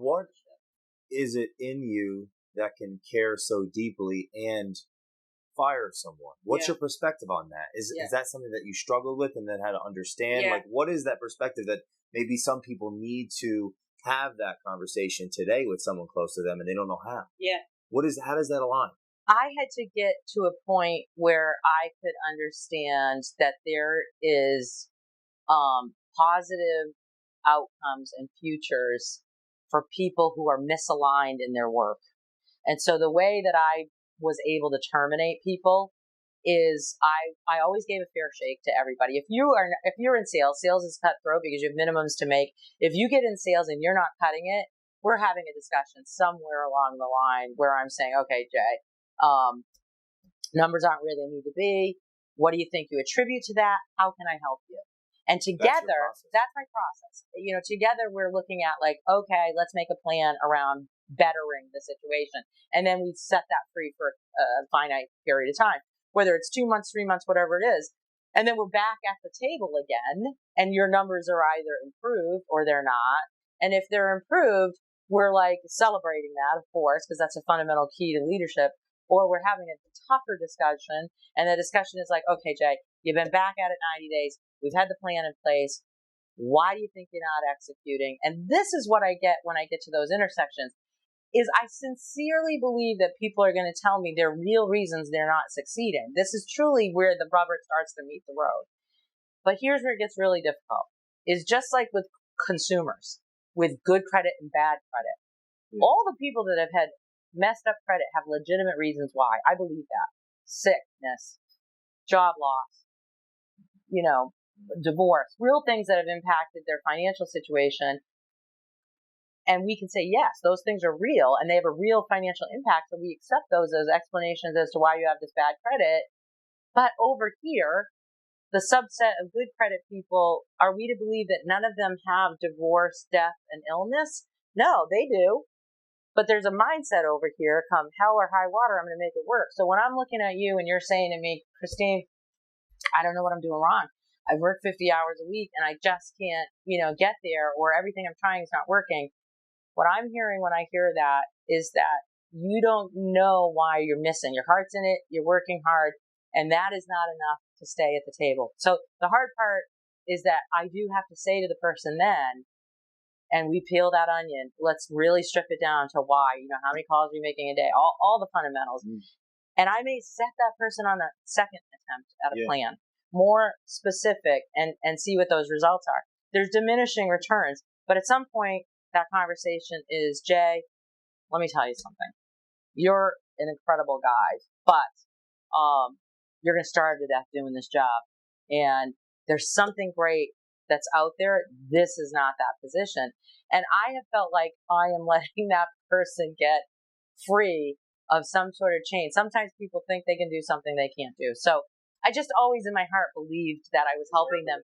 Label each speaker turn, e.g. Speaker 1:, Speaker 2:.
Speaker 1: What is it in you that can care so deeply and fire someone? What's your perspective on that? Is that something that you struggled with and then had to understand? Like, what is that perspective that maybe some people need to have that conversation today with someone close to them and they don't know how?
Speaker 2: Yeah.
Speaker 1: How does that align?
Speaker 2: I had to get to a point where I could understand that there is positive outcomes and futures for people who are misaligned in their work. And so the way that I was able to terminate people is I always gave a fair shake to everybody. If you're in sales is cutthroat because you have minimums to make. If you get in sales and you're not cutting it, we're having a discussion somewhere along the line where I'm saying, okay, Jay, numbers aren't where they need to be. What do you think you attribute to that? How can I help you? And together, that's my process. Together we're looking at like, okay, let's make a plan around bettering the situation. And then we set that free for a finite period of time, whether it's 2 months, 3 months, whatever it is. And then we're back at the table again, and your numbers are either improved or they're not. And if they're improved, we're like celebrating that, of course, because that's a fundamental key to leadership. Or we're having a tougher discussion, and the discussion is like, okay, Jay, you've been back at it 90 days. We've had the plan in place. Why do you think you're not executing? And this is what I get when I get to those intersections, is I sincerely believe that people are going to tell me their real reasons they're not succeeding. This is truly where the rubber starts to meet the road. But here's where it gets really difficult, is just like with consumers, with good credit and bad credit. Yeah. All the people that have had messed up credit have legitimate reasons why. I believe that. Sickness, job loss, divorce, real things that have impacted their financial situation. And we can say, yes, those things are real and they have a real financial impact. So we accept those as explanations as to why you have this bad credit. But over here, the subset of good credit people, are we to believe that none of them have divorce, death, and illness? No, they do. But there's a mindset over here, come hell or high water, I'm going to make it work. So when I'm looking at you and you're saying to me, Christine, I don't know what I'm doing wrong. I've worked 50 hours a week and I just can't, get there, or everything I'm trying is not working. What I'm hearing when I hear that is that you don't know why you're missing. Your heart's in it. You're working hard. And that is not enough to stay at the table. So the hard part is that I do have to say to the person then, and we peel that onion, let's really strip it down to why, how many calls are you making a day, all the fundamentals. And I may set that person on a second attempt at a plan, more specific, and see what those results are. There's diminishing returns, but at some point that conversation is, Jay, let me tell you something. You're an incredible guy, but you're going to starve to death doing this job. And there's something great that's out there. This is not that position. And I have felt like I am letting that person get free of some sort of chain. Sometimes people think they can do something they can't do. So I just always in my heart believed that I was helping them